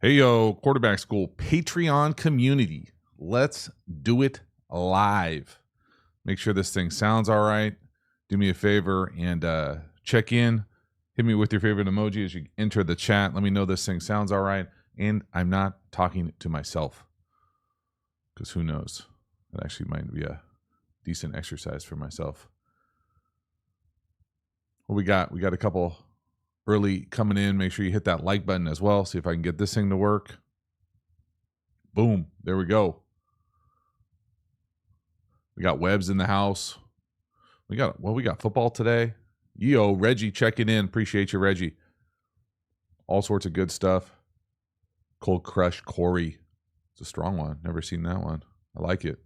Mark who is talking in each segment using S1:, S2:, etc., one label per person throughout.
S1: Hey, yo, quarterback school Patreon community. Let's do it live. Make sure this thing sounds all right. Do me a favor and check in. Hit me with your favorite emoji as you enter the chat. Let me know this thing sounds all right. And I'm not talking to myself, because who knows? That actually might be a decent exercise for myself. What we got? We got a couple early coming in. Make sure you hit that like button as well. See if I can get this thing to work. Boom. There we go. We got Webbs in the house. We got football today. Yo, Reggie checking in. Appreciate you, Reggie. All sorts of good stuff. Cold Crush Corey. It's a strong one. Never seen that one. I like it.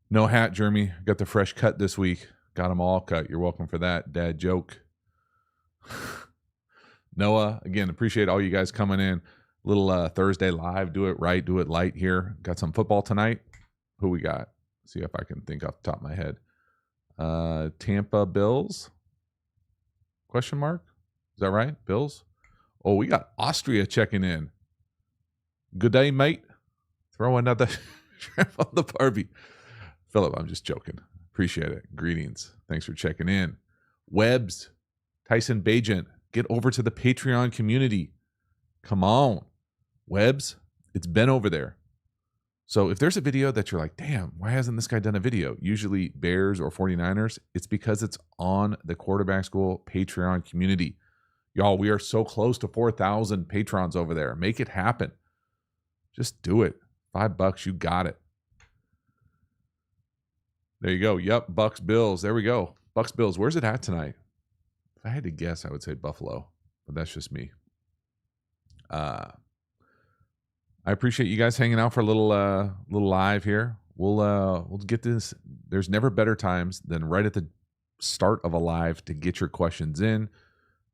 S1: No hat, Jeremy. Got the fresh cut this week. Got them all cut. You're welcome for that. Dad joke. Noah, again, appreciate all you guys coming in. Little Thursday live. Do it right. Do it light here. Got some football tonight. Who we got? See if I can think off the top of my head. Tampa Bills? Question mark? Is that right? Bills? Oh, we got Austria checking in. Good day, mate. Throw another shrimp on the Barbie. Philip, I'm just joking. Appreciate it. Greetings. Thanks for checking in. Webbs, Tyson Bajent, get over to the Patreon community. Come on. Webbs, it's been over there. So if there's a video that you're like, damn, why hasn't this guy done a video? Usually Bears or 49ers. It's because it's on the Quarterback School Patreon community. Y'all, we are so close to 4,000 patrons over there. Make it happen. Just do it. $5, you got it. There you go. Yep, Bucks Bills. There we go. Bucks Bills. Where's it at tonight? If I had to guess, I would say Buffalo, but that's just me. I appreciate you guys hanging out for a little live here. We'll get this. There's never better times than right at the start of a live to get your questions in,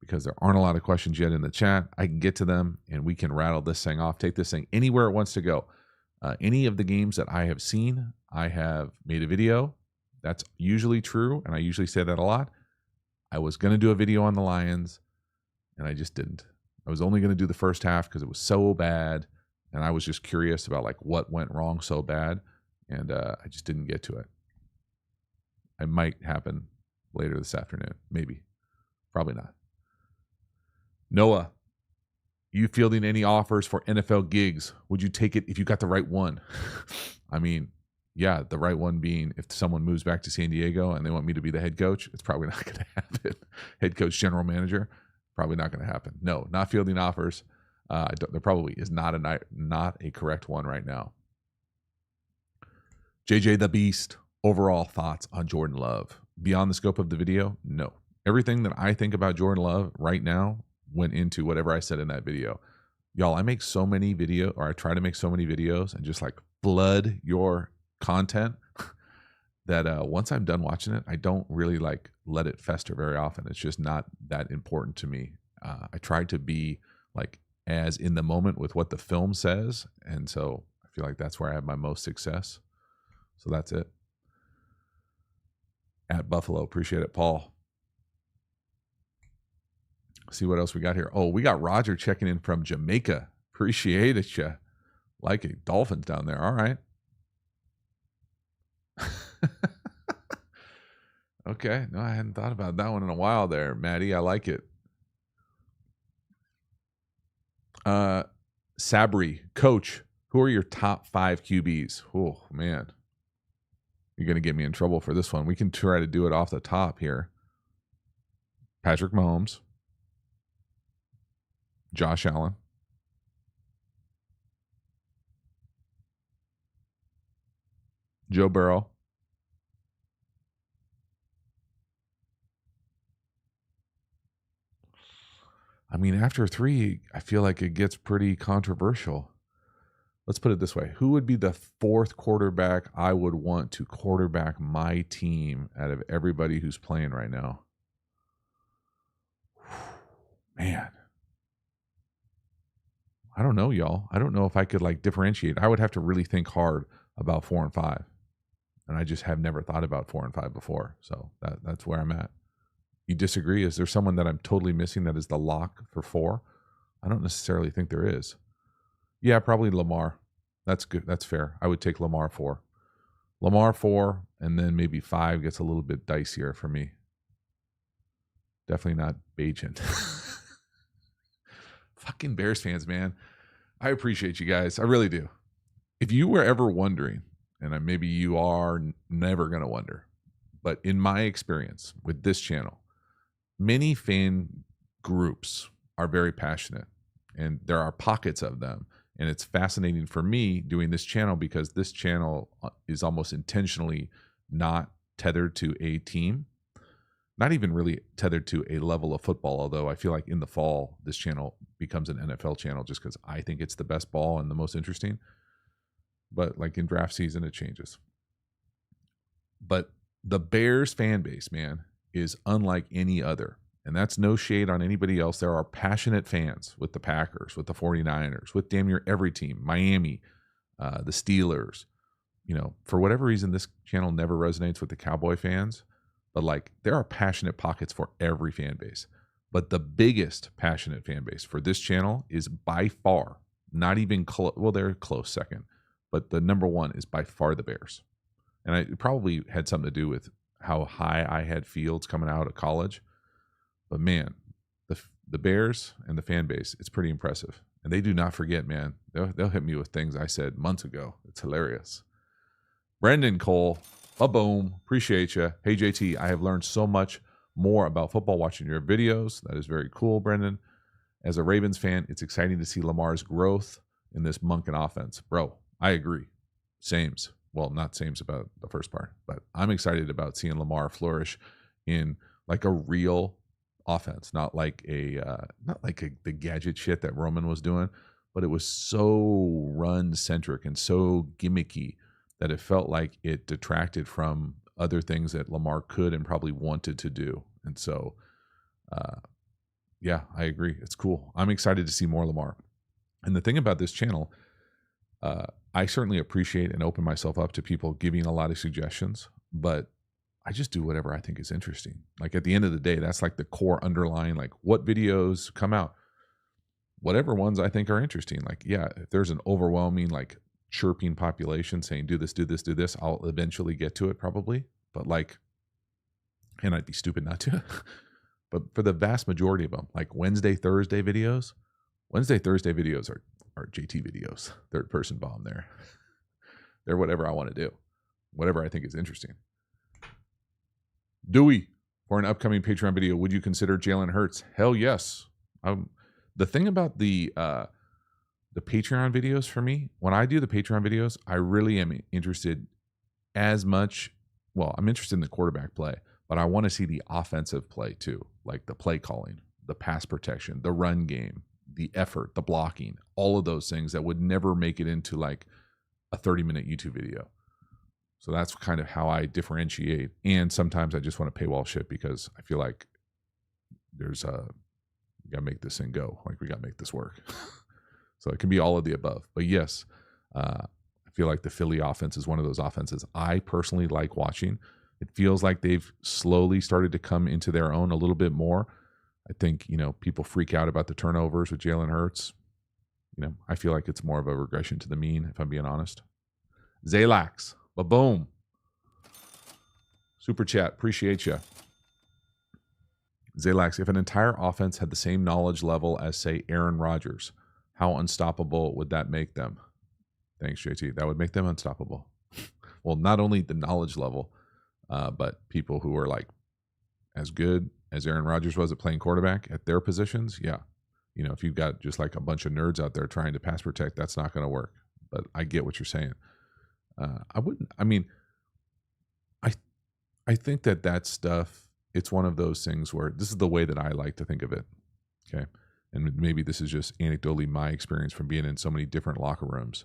S1: because there aren't a lot of questions yet in the chat. I can get to them and we can rattle this thing off, take this thing anywhere it wants to go. Any of the games that I have seen, I have made a video. That's usually true, and I usually say that a lot. I was going to do a video on the Lions, and I just didn't. I was only going to do the first half because it was so bad, and I was just curious about like what went wrong so bad, and I just didn't get to it. It might happen later this afternoon, maybe. Probably not. Noah, you fielding any offers for NFL gigs? Would you take it if you got the right one? I mean, yeah, the right one being if someone moves back to San Diego and they want me to be the head coach, it's probably not going to happen. Head coach, general manager, probably not going to happen. No, not fielding offers. There probably is not a correct one right now. JJ the Beast, overall thoughts on Jordan Love. Beyond the scope of the video, no. Everything that I think about Jordan Love right now went into whatever I said in that video. Y'all, I make so many videos, or I try to make so many videos and just like flood your content that once I'm done watching it, I don't really like let it fester very often. It's just not that important to me. I try to be like as in the moment with what the film says. And so I feel like that's where I have my most success. So that's it. At Buffalo. Appreciate it, Paul. See what else we got here. Oh, we got Roger checking in from Jamaica. Appreciate it, ya. Like it. Dolphins down there. All right. Okay. No, I hadn't thought about that one in a while there, Maddie. I like it. Sabri, coach, who are your top 5 QBs? Oh, man. You're going to get me in trouble for this one. We can try to do it off the top here. Patrick Mahomes. Josh Allen. Joe Burrow. I mean, after 3, I feel like it gets pretty controversial. Let's put it this way. Who would be the 4th quarterback I would want to quarterback my team out of everybody who's playing right now? Man. I don't know, y'all. I don't know if I could like differentiate. I would have to really think hard about 4 and 5. And I just have never thought about 4 and 5 before. So that's where I'm at. You disagree? Is there someone that I'm totally missing that is the lock for 4? I don't necessarily think there is. Yeah, probably Lamar. That's good. That's fair. I would take Lamar 4. Lamar 4, and then maybe 5 gets a little bit dicier for me. Definitely not Bajan. Fucking Bears fans, man. I appreciate you guys. I really do. If you were ever wondering, and maybe you are never going to wonder, but in my experience with this channel, many fan groups are very passionate, and there are pockets of them. And it's fascinating for me doing this channel because this channel is almost intentionally not tethered to a team, not even really tethered to a level of football, although I feel like in the fall, this channel becomes an NFL channel just because I think it's the best ball and the most interesting. But like in draft season, it changes. But the Bears fan base, man, is unlike any other. And that's no shade on anybody else. There are passionate fans with the Packers, with the 49ers, with damn near every team, Miami, the Steelers. You know, for whatever reason, this channel never resonates with the Cowboy fans. But like, there are passionate pockets for every fan base. But the biggest passionate fan base for this channel is by far, not even close. Well, they're close second. But the number one is by far the Bears. And it probably had something to do with how high I had Fields coming out of college. But man, the Bears and the fan base, it's pretty impressive. And they do not forget, man. They'll hit me with things I said months ago. It's hilarious. Brendan Cole, boom. Appreciate you. Hey, JT, I have learned so much more about football watching your videos. That is very cool, Brendan. As a Ravens fan, it's exciting to see Lamar's growth in this Monken offense. Bro, I agree. Sames. Well, not sames about the first part, but I'm excited about seeing Lamar flourish in like a real offense, not like the gadget shit that Roman was doing, but it was so run centric and so gimmicky that it felt like it detracted from other things that Lamar could and probably wanted to do. And so, yeah, I agree. It's cool. I'm excited to see more Lamar. And the thing about this channel, I certainly appreciate and open myself up to people giving a lot of suggestions, but I just do whatever I think is interesting. Like at the end of the day, that's like the core underlying, like what videos come out, whatever ones I think are interesting. Like, yeah, if there's an overwhelming, like chirping population saying, do this, do this, do this, I'll eventually get to it probably. But like, and I'd be stupid not to, but for the vast majority of them, like Wednesday, Thursday videos are JT videos, third person bomb there. They're whatever I want to do, whatever I think is interesting. Dewey, for an upcoming Patreon video, would you consider Jalen Hurts? Hell yes. The thing about the Patreon videos for me, when I do the Patreon videos, I really am interested as much. Well, I'm interested in the quarterback play, but I want to see the offensive play too, like the play calling, the pass protection, the run game, the effort, the blocking, all of those things that would never make it into like a 30-minute YouTube video. So that's kind of how I differentiate. And sometimes I just want to paywall shit because I feel like there's we got to make this thing go. Like we got to make this work. So it can be all of the above. But yes, I feel like the Philly offense is one of those offenses I personally like watching. It feels like they've slowly started to come into their own a little bit more. I think, you know, people freak out about the turnovers with Jalen Hurts. You know, I feel like it's more of a regression to the mean, if I'm being honest. Zalax. Ba-boom. Super chat. Appreciate you. Zalax, if an entire offense had the same knowledge level as, say, Aaron Rodgers, how unstoppable would that make them? Thanks, JT. That would make them unstoppable. Well, not only the knowledge level, but people who are like as good as Aaron Rodgers was at playing quarterback at their positions. Yeah. You know, if you've got just like a bunch of nerds out there trying to pass protect, that's not going to work. But I get what you're saying. I think that stuff, it's one of those things where this is the way that I like to think of it. Okay. And maybe this is just anecdotally my experience from being in so many different locker rooms.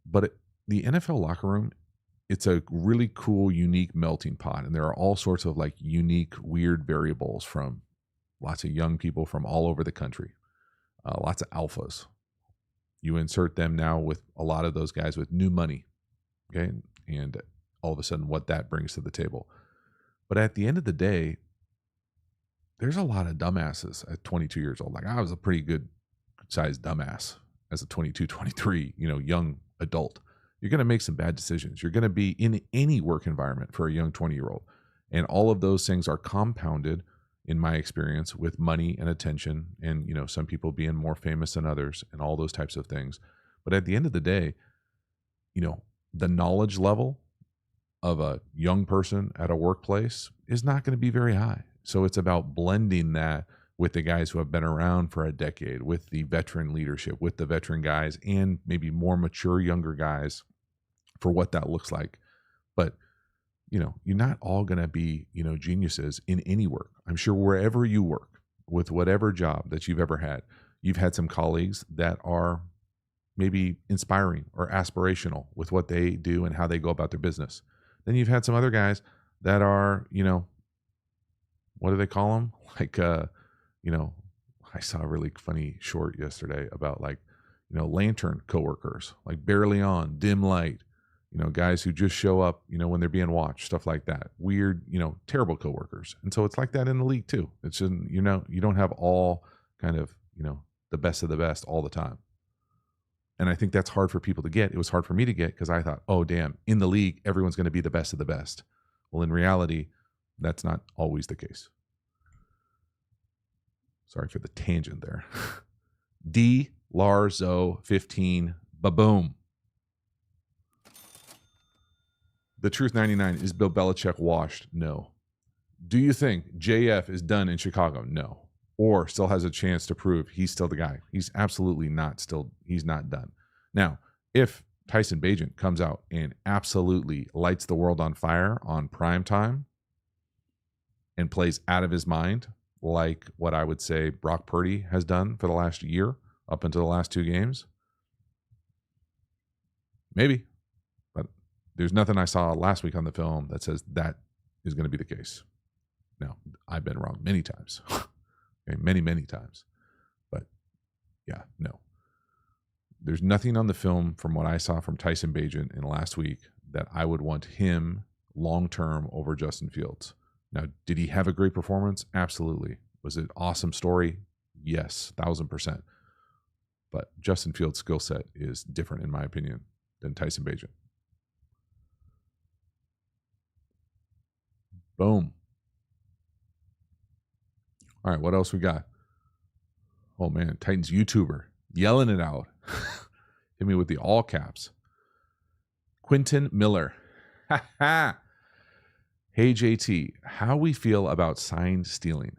S1: But the NFL locker room, it's a really cool, unique melting pot. And there are all sorts of like unique, weird variables from lots of young people from all over the country, lots of alphas. You insert them now with a lot of those guys with new money. Okay. And all of a sudden what that brings to the table. But at the end of the day, there's a lot of dumbasses at 22 years old. Like I was a pretty good sized dumbass as a 22, 23, young adult. You're going to make some bad decisions. You're going to be in any work environment for a young 20-year-old. And all of those things are compounded, in my experience, with money and attention and, some people being more famous than others and all those types of things. But at the end of the day, the knowledge level of a young person at a workplace is not going to be very high. So it's about blending that with the guys who have been around for a decade, with the veteran leadership, with the veteran guys, and maybe more mature younger guys for what that looks like. But, you're not all going to be, geniuses in any work. I'm sure wherever you work, with whatever job that you've ever had, you've had some colleagues that are maybe inspiring or aspirational with what they do and how they go about their business. Then you've had some other guys that are, what do they call them? Like, I saw a really funny short yesterday about lantern coworkers, like barely on, dim light, guys who just show up, when they're being watched, stuff like that. Weird, terrible coworkers. And so it's like that in the league too. It's just, you don't have all kind of, the best of the best all the time. And I think that's hard for people to get. It was hard for me to get because I thought, oh, damn, in the league, everyone's going to be the best of the best. Well, in reality, that's not always the case. Sorry for the tangent there. D. Larzo 15. Ba-boom. The Truth 99. Is Bill Belichick washed? No. Do you think JF is done in Chicago? No. Or still has a chance to prove he's still the guy? He's absolutely not still. He's not done. Now, if Tyson Bagent comes out and absolutely lights the world on fire on prime time and plays out of his mind, like what I would say Brock Purdy has done for the last year up until the last 2 games, maybe. But there's nothing I saw last week on the film that says that is going to be the case. Now, I've been wrong many times. Okay, many, many times. But yeah, no. There's nothing on the film from what I saw from Tyson Bagent in last week that I would want him long-term over Justin Fields. Now, did he have a great performance? Absolutely. Was it an awesome story? Yes, 1,000%. But Justin Fields' skill set is different, in my opinion, than Tyson Bagent. Boom. All right, what else we got? Oh, man, Titans YouTuber yelling it out. Hit me with the all caps. Quentin Miller. Ha ha. Hey, JT, how we feel about sign stealing.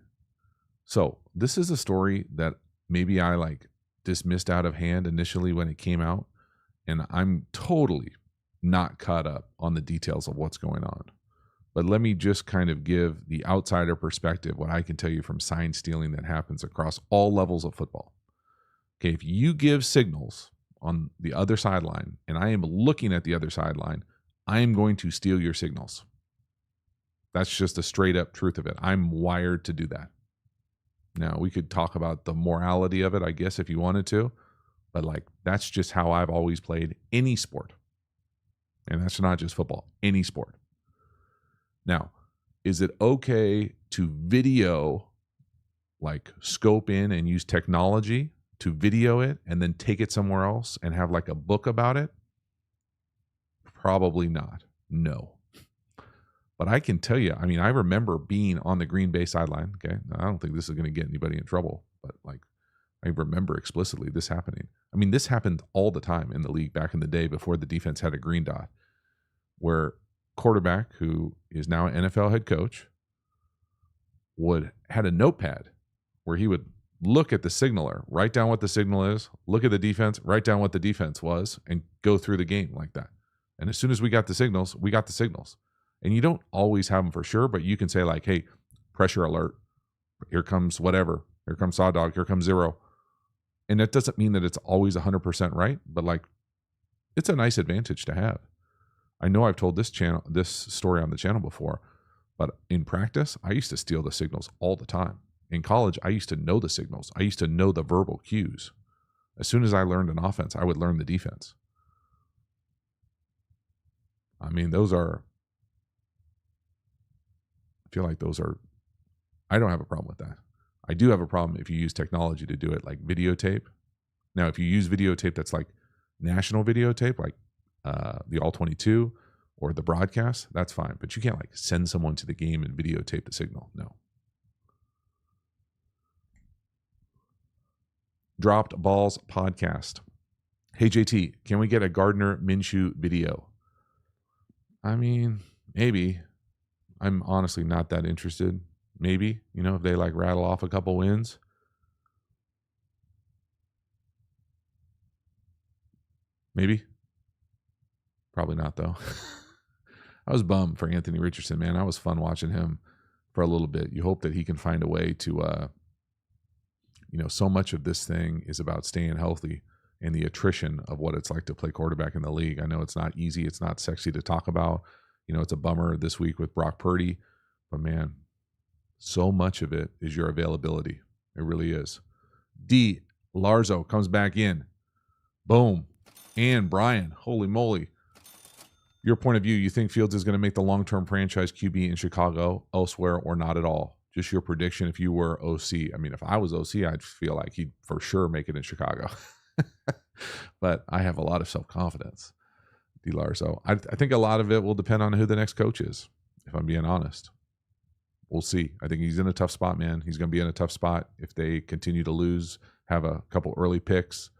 S1: So this is a story that maybe I dismissed out of hand initially when it came out, and I'm totally not caught up on the details of what's going on. But let me just kind of give the outsider perspective, what I can tell you from sign stealing that happens across all levels of football. Okay, if you give signals on the other sideline, and I am looking at the other sideline, I am going to steal your signals. That's just a straight up truth of it. I'm wired to do that. Now, we could talk about the morality of it, I guess, if you wanted to, but that's just how I've always played any sport. And that's not just football, any sport. Now, is it okay to video, scope in and use technology to video it and then take it somewhere else and have a book about it? Probably not. No. But I can tell you, I remember being on the Green Bay sideline. Okay. Now, I don't think this is going to get anybody in trouble, but I remember explicitly this happening. This happened all the time in the league back in the day before the defense had a green dot, where quarterback, who is now an NFL head coach, had a notepad where he would look at the signaler, write down what the signal is, look at the defense, write down what the defense was, and go through the game like that. And as soon as we got the signals, we got the signals. And you don't always have them for sure, but you can say hey, pressure alert, here comes whatever, here comes Saw Dog, here comes 0. And that doesn't mean that it's always 100% right, but it's a nice advantage to have. I know I've told this story on the channel before, but in practice, I used to steal the signals all the time. In college, I used to know the signals. I used to know the verbal cues. As soon as I learned an offense, I would learn the defense. I feel like those are I don't have a problem with that. I do have a problem if you use technology to do it, like videotape. Now, if you use videotape that's like national videotape, like the All 22 or the broadcast, that's fine. But you can't like send someone to the game and videotape the signal. No. Dropped Balls podcast. Hey, JT, can we get a Gardner Minshew video? I mean, maybe. I'm honestly not that interested. Maybe, if they like rattle off a couple wins. Maybe. Probably not, though. I was bummed for Anthony Richardson, man. That was fun watching him for a little bit. You hope that he can find a way to, so much of this thing is about staying healthy and the attrition of what it's like to play quarterback in the league. I know it's not easy. It's not sexy to talk about. It's a bummer this week with Brock Purdy. But, man, so much of it is your availability. It really is. D. Larzo comes back in. Boom. And Brian, holy moly. Your point of view, you think Fields is going to make the long-term franchise QB in Chicago, elsewhere, or not at all? Just your prediction if you were OC. I mean, if I was OC, I'd feel like he'd for sure make it in Chicago. But I have a lot of self-confidence, D. Larzo. I think a lot of it will depend on who the next coach is, if I'm being honest. We'll see. I think he's in a tough spot, man. He's going to be in a tough spot if they continue to lose, have a couple early picks.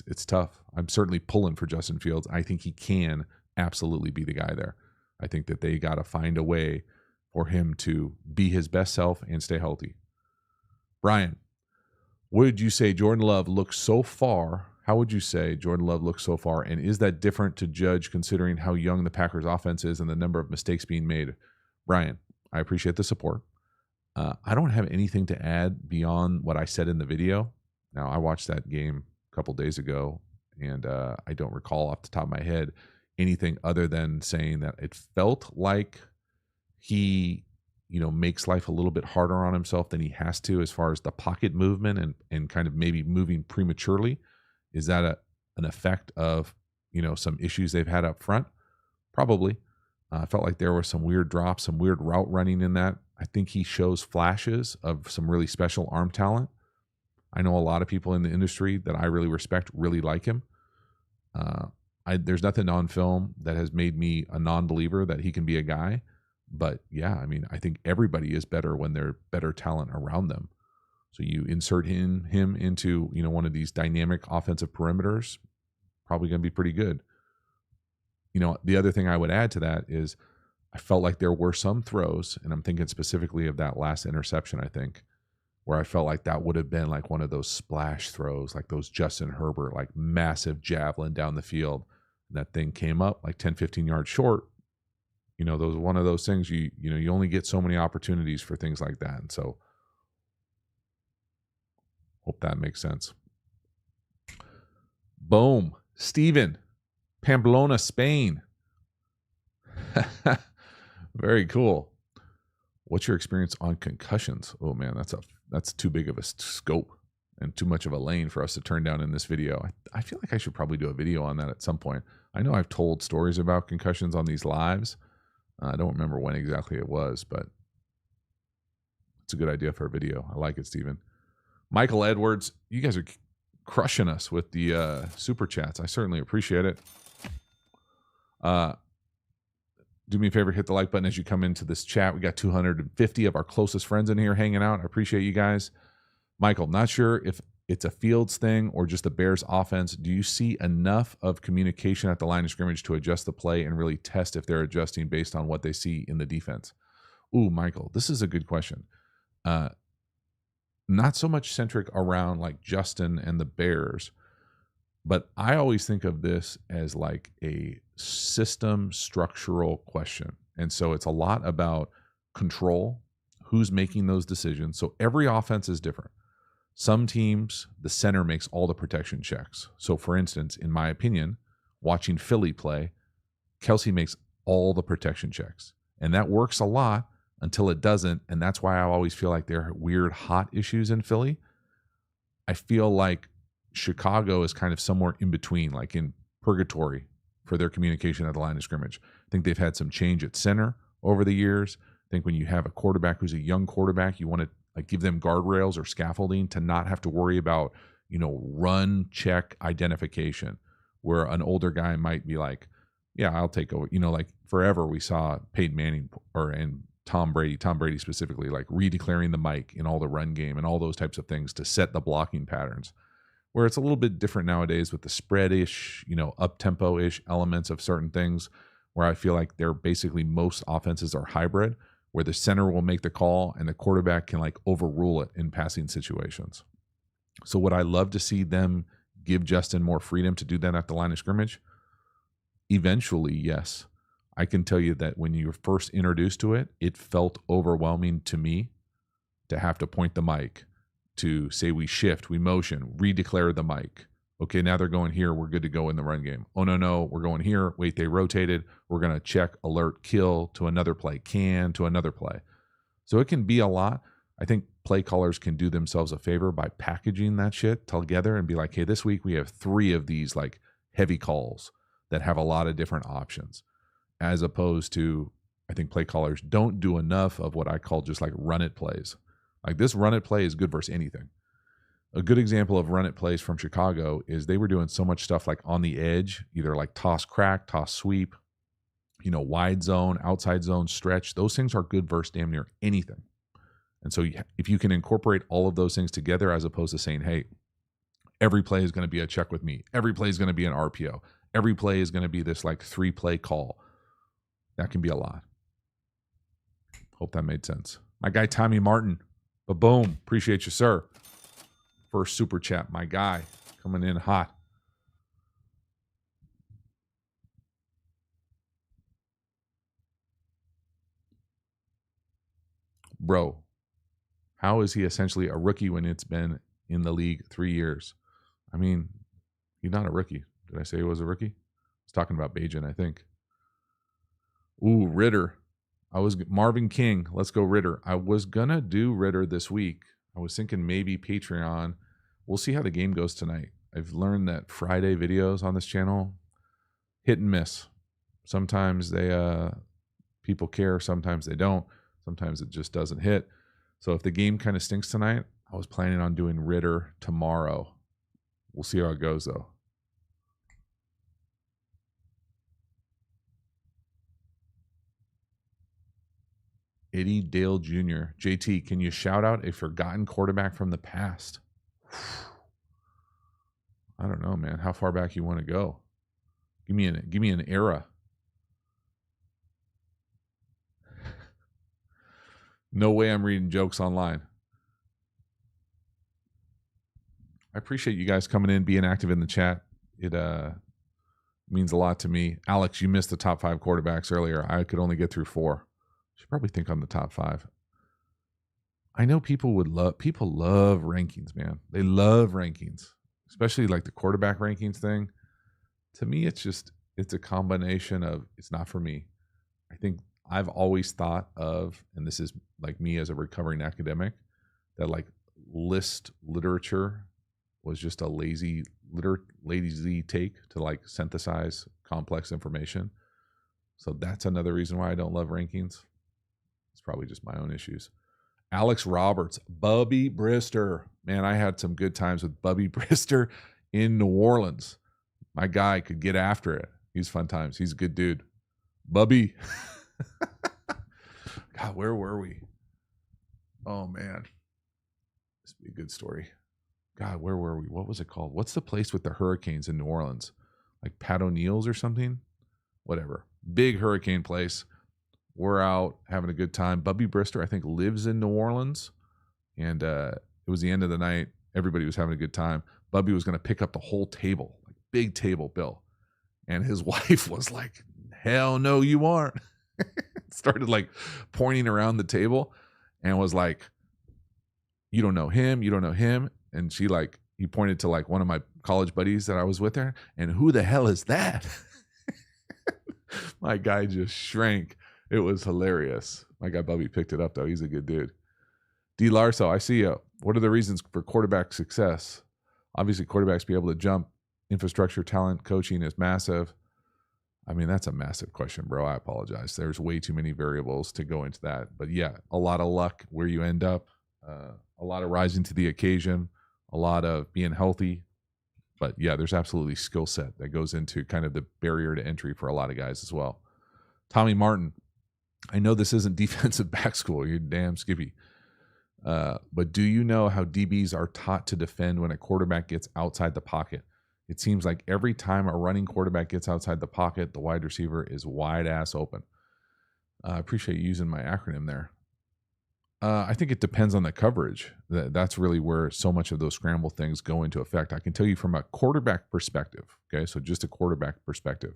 S1: It's tough. I'm certainly pulling for Justin Fields. I think he can absolutely be the guy there. I think that they got to find a way for him to be his best self and stay healthy. Brian, would you say Jordan Love looks so far? How would you say Jordan Love looks so far? And is that different to judge considering how young the Packers offense is and the number of mistakes being made? Brian, I appreciate the support. I don't have anything to add beyond what I said in the video. Now, I watched that game couple days ago, and I don't recall off the top of my head anything other than saying that it felt like he, makes life a little bit harder on himself than he has to as far as the pocket movement and kind of maybe moving prematurely. Is that an effect of, some issues they've had up front? Probably. I felt like there were some weird drops, some weird route running in that. I think he shows flashes of some really special arm talent. I know a lot of people in the industry that I really respect really like him. There's nothing on film that has made me a non-believer that he can be a guy. But yeah, I mean, I think everybody is better when there's better talent around them. So you insert him into, one of these dynamic offensive perimeters, probably going to be pretty good. The other thing I would add to that is I felt like there were some throws, and I'm thinking specifically of that last interception, I think, where I felt like that would have been like one of those splash throws, like those Justin Herbert, like massive javelin down the field. And that thing came up like 10, 15 yards short. Those one of those things you only get so many opportunities for things like that. And so hope that makes sense. Boom. Steven, Pamplona, Spain. Very cool. What's your experience on concussions? Oh man, that's too big of a scope and too much of a lane for us to turn down in this video. I feel like I should probably do a video on that at some point. I know I've told stories about concussions on these lives. I don't remember when exactly it was, but it's a good idea for a video. I like it, Steven. Michael Edwards, you guys are crushing us with the super chats. I certainly appreciate it. Do me a favor, hit the like button as you come into this chat. We got 250 of our closest friends in here hanging out. I appreciate you guys. Michael, not sure if it's a Fields thing or just the Bears offense. Do you see enough of communication at the line of scrimmage to adjust the play and really test if they're adjusting based on what they see in the defense? Ooh, Michael, this is a good question. Not so much centric around like Justin and the Bears, but I always think of this as like a system structural question. And so it's a lot about control, who's making those decisions. So every offense is different. Some teams, the center makes all the protection checks. So for instance, in my opinion, watching Philly play, Kelsey makes all the protection checks. And that works a lot until it doesn't. And that's why I always feel like there are weird hot issues in Philly. I feel like Chicago is kind of somewhere in between, like in purgatory for their communication at the line of scrimmage. I think they've had some change at center over the years. I think when you have a quarterback who's a young quarterback, you want to like give them guardrails or scaffolding to not have to worry about, run check identification, where an older guy might be like, yeah, I'll take over. Like forever we saw Peyton Manning and Tom Brady specifically, like redeclaring the mic in all the run game and all those types of things to set the blocking patterns, where it's a little bit different nowadays with the spread-ish, up-tempo-ish elements of certain things, where I feel like they're basically most offenses are hybrid, where the center will make the call and the quarterback can like overrule it in passing situations. So would I love to see them give Justin more freedom to do that at the line of scrimmage? Eventually, yes. I can tell you that when you were first introduced to it, it felt overwhelming to me to have to point the mic, to say we shift, we motion, redeclare the mic. Okay, now they're going here. We're good to go in the run game. Oh, no, we're going here. Wait, they rotated. We're going to check, alert, kill to another play, can to another play. So it can be a lot. I think play callers can do themselves a favor by packaging that shit together and be like, hey, this week we have 3 of these like heavy calls that have a lot of different options, as opposed to, I think play callers don't do enough of what I call just like run it plays. Like this run it play is good versus anything. A good example of run it plays from Chicago is they were doing so much stuff like on the edge, either like toss crack, toss sweep, wide zone, outside zone, stretch. Those things are good versus damn near anything. And so if you can incorporate all of those things together, as opposed to saying, hey, every play is going to be a check with me, every play is going to be an RPO, every play is going to be this like 3-play call, that can be a lot. Hope that made sense. My guy, Tommy Martin, boom, appreciate you, sir. First super chat, my guy, coming in hot. Bro, how is he essentially a rookie when it's been in the league 3 years? I mean, he's not a rookie. Did I say he was a rookie? I was talking about Bajan, I think. Ooh, Ritter. Marvin King. Let's go Ritter. I was going to do Ritter this week. I was thinking maybe Patreon. We'll see how the game goes tonight. I've learned that Friday videos on this channel, hit and miss. Sometimes people care. Sometimes they don't. Sometimes it just doesn't hit. So if the game kind of stinks tonight, I was planning on doing Ritter tomorrow. We'll see how it goes, though. Eddie Dale Jr. JT, can you shout out a forgotten quarterback from the past? I don't know, man. How far back you want to go? Give me an era. No way I'm reading jokes online. I appreciate you guys coming in, being active in the chat. It means a lot to me. Alex, you missed the top 5 quarterbacks earlier. I could only get through 4. Should probably think on the top 5. I know people love rankings, man. They love rankings, especially like the quarterback rankings thing. To me, it's a combination of, it's not for me. I think I've always thought of, and this is like me as a recovering academic, that like list literature was just a lazy take to like synthesize complex information. So that's another reason why I don't love rankings. It's probably just my own issues. Alex Roberts, Bubby Brister. Man, I had some good times with Bubby Brister in New Orleans. My guy could get after it. He's fun times. He's a good dude. Bubby. God, where were we? Oh, man. This would be a good story. God, where were we? What was it called? What's the place with the hurricanes in New Orleans? Like Pat O'Neill's or something? Whatever. Big hurricane place. We're out having a good time. Bubby Brister, I think, lives in New Orleans. And it was the end of the night. Everybody was having a good time. Bubby was going to pick up the whole table, like big table bill. And his wife was like, hell no, you aren't. Started like pointing around the table and was like, you don't know him. You don't know him. And he pointed to like one of my college buddies that I was with there. And who the hell is that? My guy just shrank. It was hilarious. My guy Bubby picked it up, though. He's a good dude. D. Larso, I see you. What are the reasons for quarterback success? Obviously, quarterbacks be able to jump. Infrastructure, talent, coaching is massive. I mean, that's a massive question, bro. I apologize. There's way too many variables to go into that. But yeah, a lot of luck where you end up, a lot of rising to the occasion, a lot of being healthy. But yeah, there's absolutely skill set that goes into kind of the barrier to entry for a lot of guys as well. Tommy Martin, I know this isn't defensive back school. You're damn skippy. But do you know how DBs are taught to defend when a quarterback gets outside the pocket? It seems like every time a running quarterback gets outside the pocket, the wide receiver is wide ass open. I appreciate you using my acronym there. I think it depends on the coverage. That's really where so much of those scramble things go into effect. I can tell you from a quarterback perspective, okay? So just a quarterback perspective.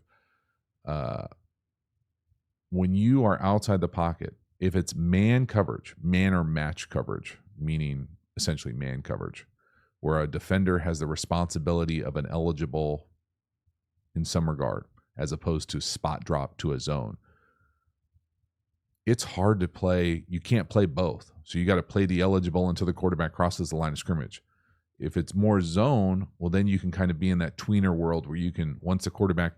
S1: When you are outside the pocket, if it's man coverage, man or match coverage, meaning essentially man coverage, where a defender has the responsibility of an eligible in some regard, as opposed to spot drop to a zone, it's hard to play. You can't play both. So you got to play the eligible until the quarterback crosses the line of scrimmage. If it's more zone, well, then you can kind of be in that tweener world where you can, once the quarterback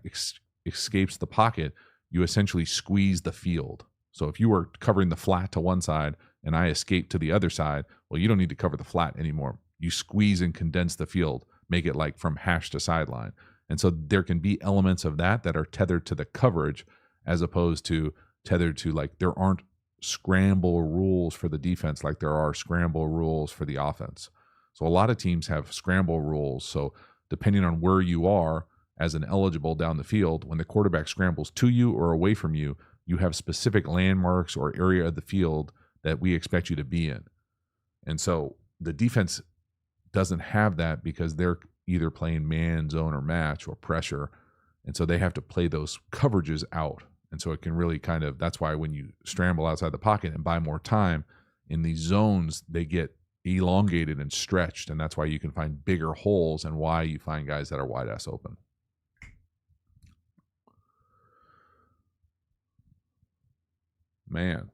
S1: escapes the pocket, you essentially squeeze the field. So if you were covering the flat to one side and I escape to the other side, well, you don't need to cover the flat anymore. You squeeze and condense the field, make it like from hash to sideline. And so there can be elements of that are tethered to the coverage as opposed to tethered to, like, there aren't scramble rules for the defense like there are scramble rules for the offense. So a lot of teams have scramble rules. So depending on where you are as an eligible down the field, when the quarterback scrambles to you or away from you, you have specific landmarks or area of the field that we expect you to be in. And so the defense doesn't have that because they're either playing man, zone, or match or pressure. And so they have to play those coverages out. And so it can really kind of, that's why when you scramble outside the pocket and buy more time in these zones, they get elongated and stretched. And that's why you can find bigger holes and why you find guys that are wide ass open. Man.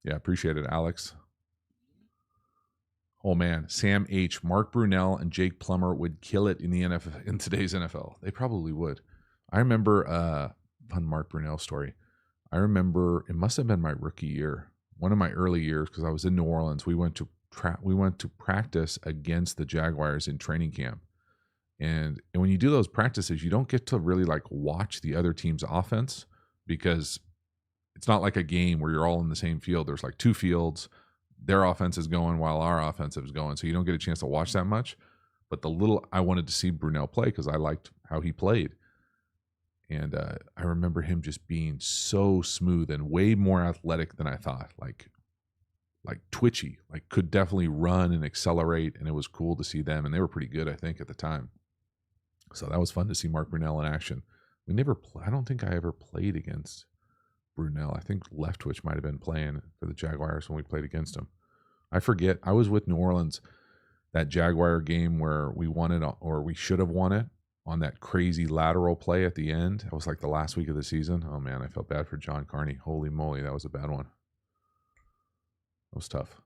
S1: Yeah, appreciate it, Alex. Oh man, Sam H, Mark Brunell, and Jake Plummer would kill it in the NFL in today's NFL. They probably would. I remember fun Mark Brunell story. I remember it must have been my rookie year, one of my early years, because I was in New Orleans. We went to practice against the Jaguars in training camp, and when you do those practices, you don't get to really like watch the other team's offense because it's not like a game where you're all in the same field. There's like two fields. Their offense is going while our offensive is going. So you don't get a chance to watch that much. But the little I wanted to see Brunell play because I liked how he played. And I remember him just being so smooth and way more athletic than I thought. Like twitchy, like could definitely run and accelerate. And it was cool to see them. And they were pretty good, I think, at the time. So that was fun to see Mark Brunell in action. I don't think I ever played against Brunell. I think Leftwich might have been playing for the Jaguars when we played against him. I forget. I was with New Orleans that Jaguar game where we won it, or we should have won it, on that crazy lateral play at the end. It was like the last week of the season. Oh man, I felt bad for John Carney. Holy moly, that was a bad one. That was tough.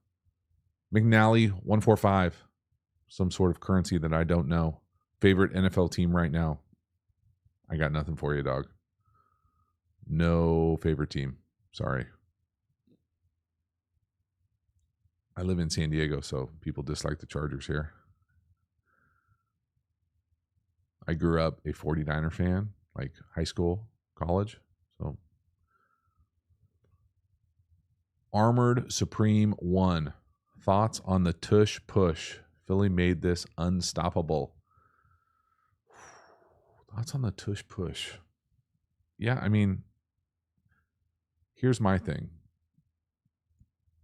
S1: McNally 145. Some sort of currency that I don't know. Favorite NFL team right now? I got nothing for you, dog. No favorite team. Sorry. I live in San Diego, so people dislike the Chargers here. I grew up a 49er fan, like high school, college. So Armored Supreme 1. Thoughts on the Tush push? Philly made this unstoppable. Thoughts on the Tush push? Yeah, I mean, here's my thing.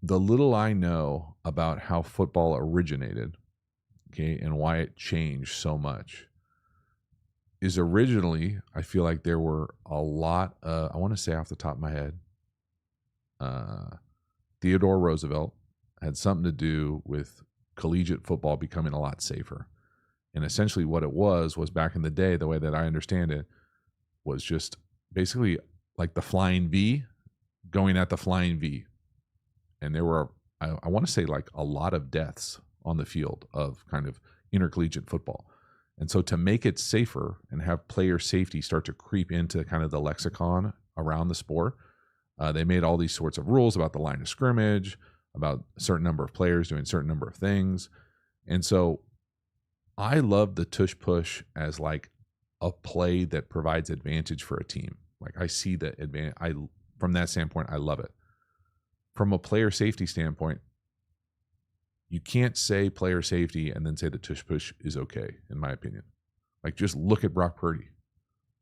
S1: The little I know about how football originated, okay, and why it changed so much is originally, I feel like there were a lot, I want to say off the top of my head, Theodore Roosevelt had something to do with collegiate football becoming a lot safer. And essentially what it was back in the day, the way that I understand it, was just basically like the flying V going at the flying V. And there were, I want to say, like a lot of deaths on the field of kind of intercollegiate football. And so to make it safer and have player safety start to creep into kind of the lexicon around the sport, they made all these sorts of rules about the line of scrimmage, about a certain number of players doing a certain number of things. And so I love the tush push as like a play that provides advantage for a team. Like I see the advantage. From that standpoint, I love it. From a player safety standpoint, you can't say player safety and then say the tush push is okay, in my opinion. Like just look at Brock Purdy.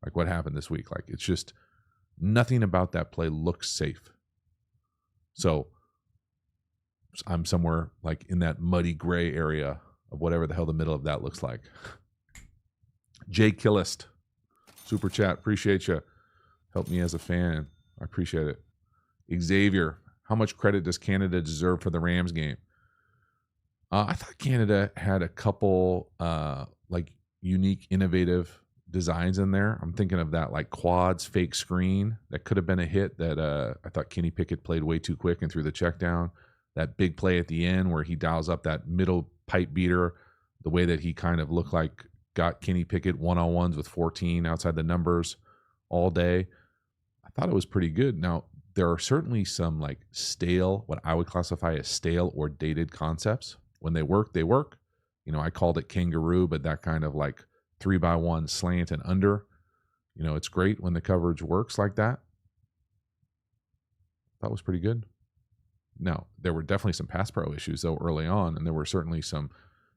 S1: Like what happened this week. Like it's just nothing about that play looks safe. So I'm somewhere like in that muddy gray area of whatever the hell the middle of that looks like. Jay Killist, super chat, appreciate you. Help me as a fan. I appreciate it. Xavier, how much credit does Canada deserve for the Rams game? I thought Canada had a couple like unique, innovative designs in there. I'm thinking of that like quads fake screen that could have been a hit that I thought Kenny Pickett played way too quick and threw the check down. That big play at the end where he dials up that middle pipe beater, the way that he kind of looked like got Kenny Pickett one-on-ones with 14 outside the numbers all day. I thought it was pretty good. Now, there are certainly some like stale, what I would classify as stale or dated concepts. When they work, they work. You know, I called it kangaroo, but that kind of like 3x1 slant and under. You know, it's great when the coverage works like that. That was pretty good. Now, there were definitely some pass pro issues though early on, and there were certainly some,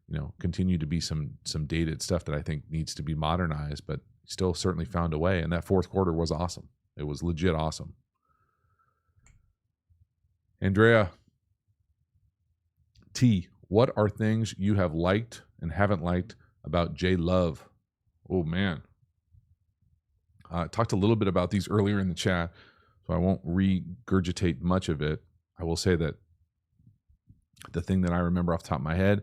S1: you know, continue to be some dated stuff that I think needs to be modernized, but still certainly found a way. And that fourth quarter was awesome. It was legit awesome. Andrea T, what are things you have liked and haven't liked about J Love? Oh man. I talked a little bit about these earlier in the chat, so I won't regurgitate much of it. I will say that the thing that I remember off the top of my head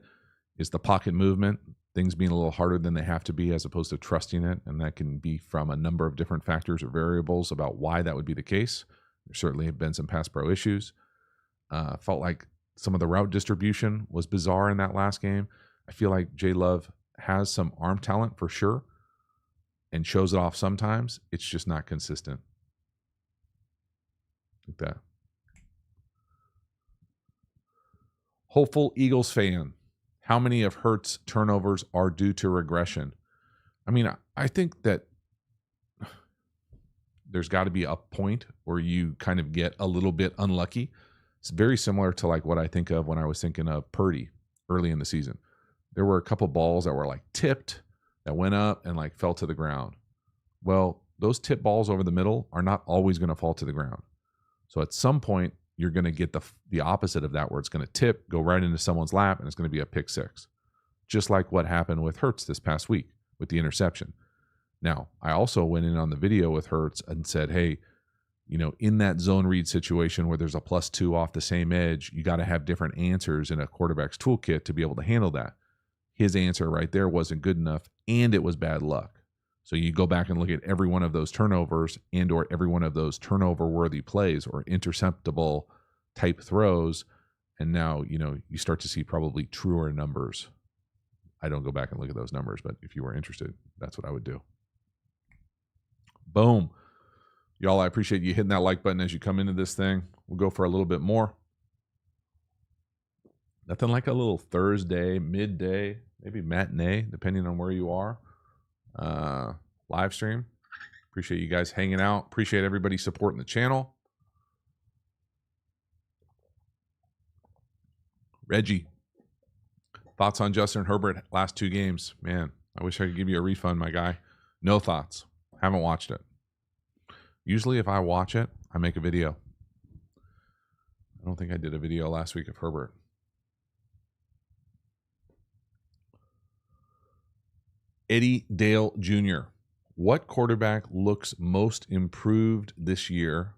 S1: is the pocket movement, things being a little harder than they have to be as opposed to trusting it. And that can be from a number of different factors or variables about why that would be the case. There certainly have been some pass pro issues. Felt like some of the route distribution was bizarre in that last game. I feel like J Love has some arm talent for sure and shows it off sometimes. It's just not consistent. Like that. Hopeful Eagles fan, how many of Hurts' turnovers are due to regression? I mean, I think that there's got to be a point where you kind of get a little bit unlucky. It's very similar to like what I think of when I was thinking of Purdy early in the season. There were a couple balls that were like tipped that went up and like fell to the ground. Well, those tip balls over the middle are not always going to fall to the ground. So at some point, you're going to get the opposite of that, where it's going to tip, go right into someone's lap, and it's going to be a pick six. Just like what happened with Hurts this past week with the interception. Now, I also went in on the video with Hurts and said, hey, you know, in that zone read situation where there's a +2 off the same edge, you got to have different answers in a quarterback's toolkit to be able to handle that. His answer right there wasn't good enough, and it was bad luck. So you go back and look at every one of those turnovers and or every one of those turnover-worthy plays or interceptable type throws, and now, you know, you start to see probably truer numbers. I don't go back and look at those numbers, but if you were interested, that's what I would do. Boom. Y'all, I appreciate you hitting that like button as you come into this thing. We'll go for a little bit more. Nothing like a little Thursday, midday, maybe matinee, depending on where you are. Live stream. Appreciate you guys hanging out. Appreciate everybody supporting the channel. Reggie, thoughts on Justin Herbert last 2 games? Man, I wish I could give you a refund, my guy. No thoughts. Haven't watched it. Usually if I watch it, I make a video. I don't think I did a video last week of Herbert. Eddie Dale Jr. What quarterback looks most improved this year,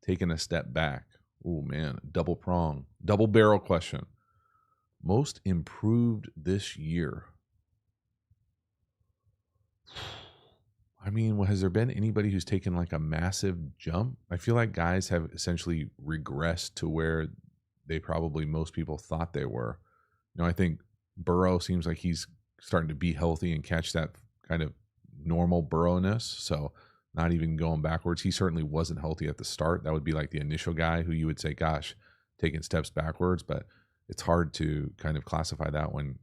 S1: taking a step back? Oh, man, double barrel question. Most improved this year. I mean, has there been anybody who's taken like a massive jump? I feel like guys have essentially regressed to where they probably most people thought they were. You know, I think Burrow seems like he's starting to be healthy and catch that kind of normal burrowness. So not even going backwards. He certainly wasn't healthy at the start. That would be like the initial guy who you would say, gosh, taking steps backwards. But it's hard to kind of classify that when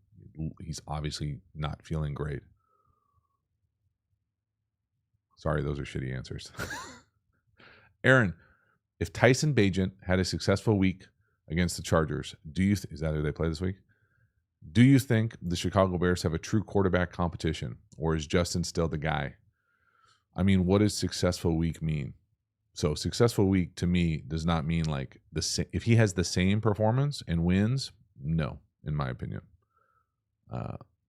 S1: he's obviously not feeling great. Sorry, those are shitty answers. Aaron, if Tyson Bagent had a successful week against the Chargers, is that who they play this week? Do you think the Chicago Bears have a true quarterback competition, or is Justin still the guy? I mean, what does successful week mean? So successful week to me does not mean like if he has the same performance and wins, no, in my opinion.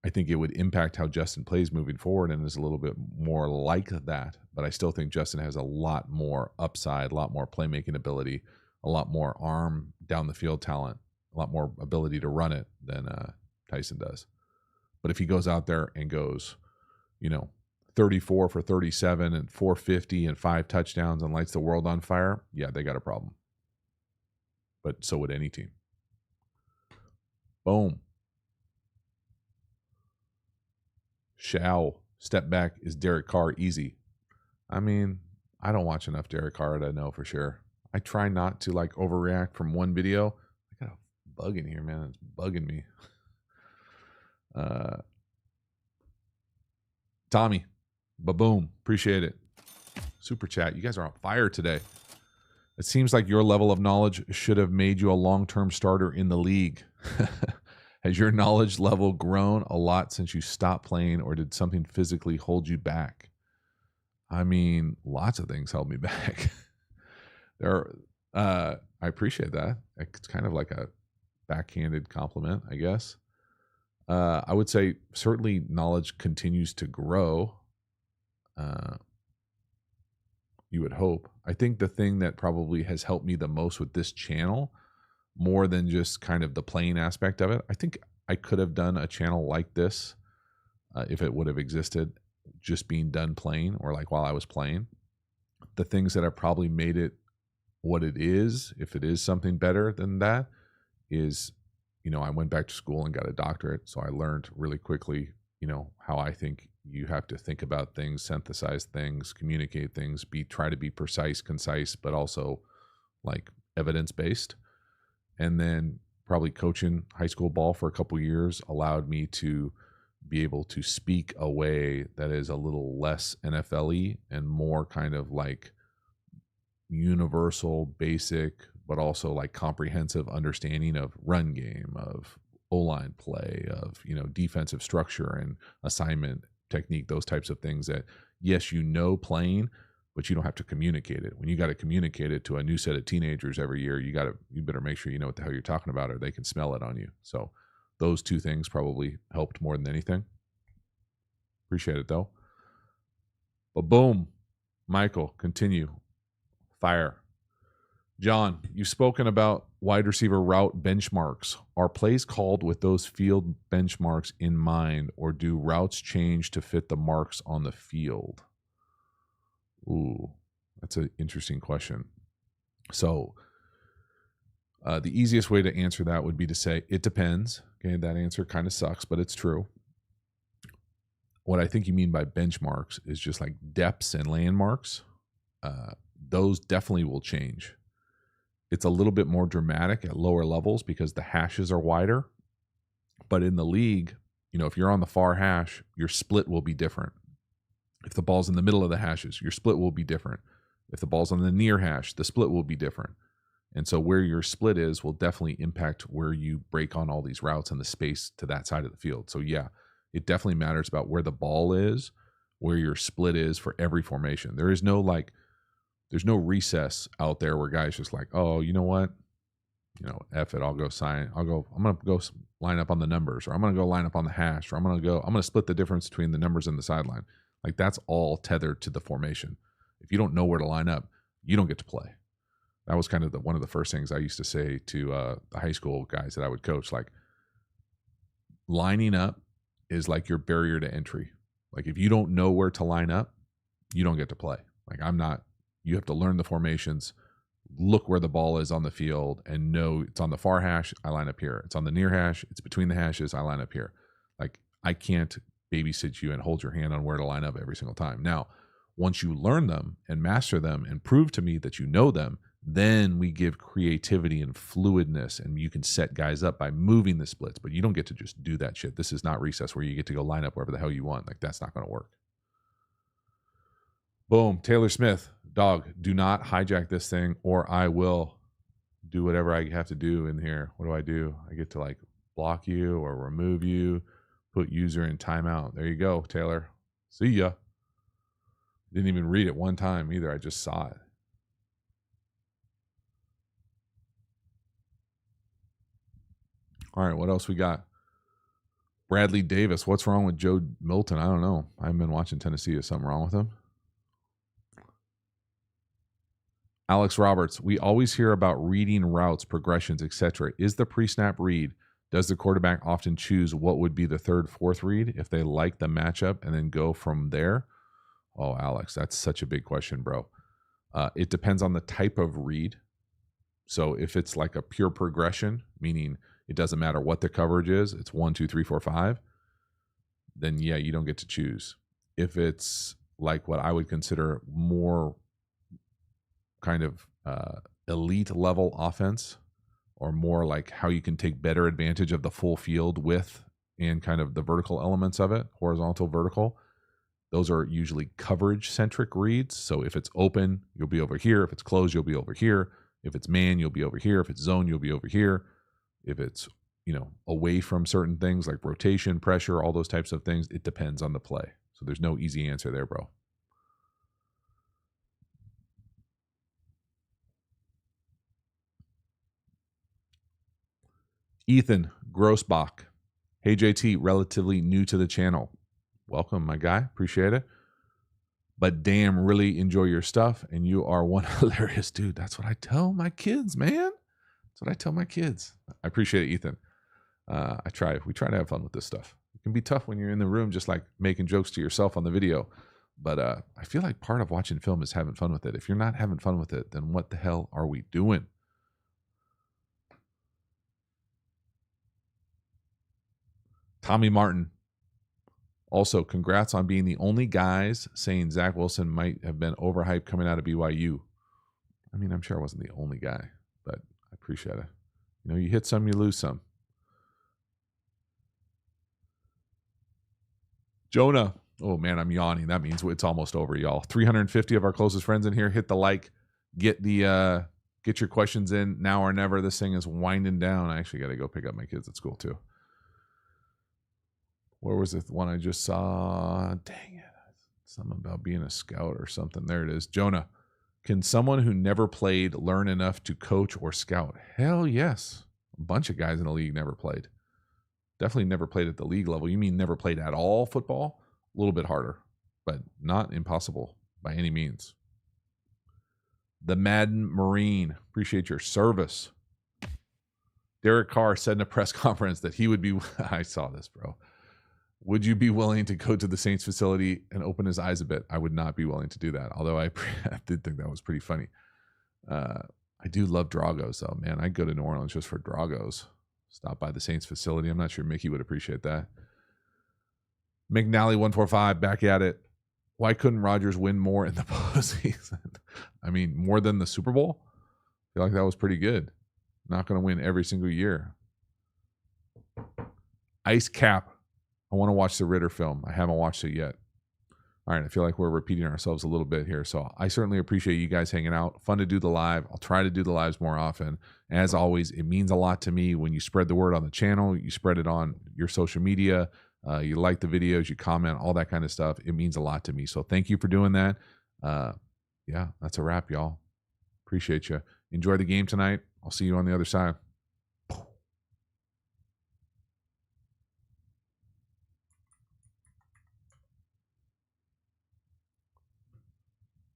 S1: I think it would impact how Justin plays moving forward and is a little bit more like that. But I still think Justin has a lot more upside, a lot more playmaking ability, a lot more arm down the field talent, a lot more ability to run it than Tyson does. But if he goes out there and goes, 34 for 37 and 450 and 5 touchdowns and lights the world on fire, yeah, they got a problem. But so would any team. Boom. Shao, step back, is Derek Carr easy? I mean, I don't watch enough Derek Carr to know for sure. I try not to like overreact from one video. I got a bug in here, man. It's bugging me. Tommy, ba-boom. Appreciate it. Super chat. You guys are on fire today. It seems like your level of knowledge should have made you a long-term starter in the league. Has your knowledge level grown a lot since you stopped playing, or did something physically hold you back? I mean, lots of things held me back. I appreciate that. It's kind of like a backhanded compliment, I guess. I would say certainly knowledge continues to grow. You would hope. I think the thing that probably has helped me the most with this channel, more than just kind of the playing aspect of it, I think I could have done a channel like this if it would have existed, just being done playing or like while I was playing. The things that have probably made it what it is, if it is something better than that, is, I went back to school and got a doctorate. So I learned really quickly, how I think you have to think about things, synthesize things, communicate things, try to be precise, concise, but also like evidence-based. And then probably coaching high school ball for a couple years allowed me to be able to speak a way that is a little less NFL-y and more kind of like universal, basic, but also like comprehensive understanding of run game, of O-line play, of, defensive structure and assignment technique, those types of things that, yes, playing, but you don't have to communicate it. When you got to communicate it to a new set of teenagers every year, you better make sure you know what the hell you're talking about, or they can smell it on you. So those two things probably helped more than anything. Appreciate it though. But boom, Michael, continue. Fire. John, you've spoken about wide receiver route benchmarks. Are plays called with those field benchmarks in mind, or do routes change to fit the marks on the field? Ooh, that's an interesting question. So the easiest way to answer that would be to say it depends. Okay, that answer kind of sucks, but it's true. What I think you mean by benchmarks is just like depths and landmarks. Those definitely will change. It's a little bit more dramatic at lower levels because the hashes are wider. But in the league, if you're on the far hash, your split will be different. If the ball's in the middle of the hashes, your split will be different. If the ball's on the near hash, the split will be different. And so where your split is will definitely impact where you break on all these routes and the space to that side of the field. So yeah, it definitely matters about where the ball is, where your split is for every formation. There's no recess out there where guys just like, oh, you know what? F it, I'm going to go line up on the numbers, or I'm going to go line up on the hash, or I'm going to split the difference between the numbers and the sideline. Like that's all tethered to the formation. If you don't know where to line up, you don't get to play. That was kind of one of the first things I used to say to the high school guys that I would coach. Like, lining up is like your barrier to entry. Like if you don't know where to line up, you don't get to play. Like you have to learn the formations, look where the ball is on the field, and know it's on the far hash, I line up here. It's on the near hash, it's between the hashes, I line up here. Like I can't babysit you and hold your hand on where to line up every single time. Now, once you learn them and master them and prove to me that you know them, then we give creativity and fluidness, and you can set guys up by moving the splits, but you don't get to just do that shit. This is not recess where you get to go line up wherever the hell you want. Like, that's not going to work. Boom. Taylor Smith, dog, do not hijack this thing or I will do whatever I have to do in here. What do? I get to like block you or remove you, put user in timeout. There you go, Taylor. See ya. Didn't even read it one time either. I just saw it. All right, what else we got? Bradley Davis. What's wrong with Joe Milton? I don't know. I haven't been watching Tennessee. Is something wrong with him? Alex Roberts. We always hear about reading routes, progressions, etc. Is the pre-snap read? Does the quarterback often choose what would be the third, fourth read if they like the matchup and then go from there? Oh, Alex, that's such a big question, bro. It depends on the type of read. So if it's like a pure progression, meaning it doesn't matter what the coverage is, it's 1, 2, 3, 4, 5, then yeah, you don't get to choose. If it's like what I would consider more kind of elite level offense, or more like how you can take better advantage of the full field with and kind of the vertical elements of it, horizontal, vertical, those are usually coverage centric reads. So if it's open, you'll be over here. If it's closed, you'll be over here. If it's man, you'll be over here. If it's zone, you'll be over here. If it's, away from certain things like rotation, pressure, all those types of things, it depends on the play. So there's no easy answer there, bro. Ethan Grossbach. Hey, JT, relatively new to the channel. Welcome, my guy. Appreciate it. But damn, really enjoy your stuff. And you are one hilarious dude. That's what I tell my kids, man. That's what I tell my kids. I appreciate it, Ethan. We try to have fun with this stuff. It can be tough when you're in the room, just like making jokes to yourself on the video. But I feel like part of watching film is having fun with it. If you're not having fun with it, then what the hell are we doing? Tommy Martin. Also, congrats on being the only guys saying Zach Wilson might have been overhyped coming out of BYU. I mean, I'm sure I wasn't the only guy, but I appreciate it. You hit some, you lose some. Jonah. Oh, man, I'm yawning. That means it's almost over, y'all. 350 of our closest friends in here. Hit the like. Get your questions in now or never. This thing is winding down. I actually got to go pick up my kids at school, too. Where was the one I just saw? Dang it. Something about being a scout or something. There it is. Jonah, can someone who never played learn enough to coach or scout? Hell yes. A bunch of guys in the league never played. Definitely never played at the league level. You mean never played at all football? A little bit harder, but not impossible by any means. The Madden Marine. Appreciate your service. Derek Carr said in a press conference that he would be... I saw this, bro. Would you be willing to go to the Saints facility and open his eyes a bit? I would not be willing to do that, although I did think that was pretty funny. I do love Dragos, though, man. I'd go to New Orleans just for Dragos. Stop by the Saints facility. I'm not sure Mickey would appreciate that. McNally145, back at it. Why couldn't Rodgers win more in the postseason? I mean, more than the Super Bowl? I feel like that was pretty good. Not going to win every single year. Ice Cap. I want to watch the Ritter film. I haven't watched it yet. All right, I feel like we're repeating ourselves a little bit here. So I certainly appreciate you guys hanging out. Fun to do the live. I'll try to do the lives more often. As always, it means a lot to me when you spread the word on the channel, you spread it on your social media, you like the videos, you comment, all that kind of stuff. It means a lot to me. So thank you for doing that. Yeah, that's a wrap, y'all. Appreciate you. Enjoy the game tonight. I'll see you on the other side.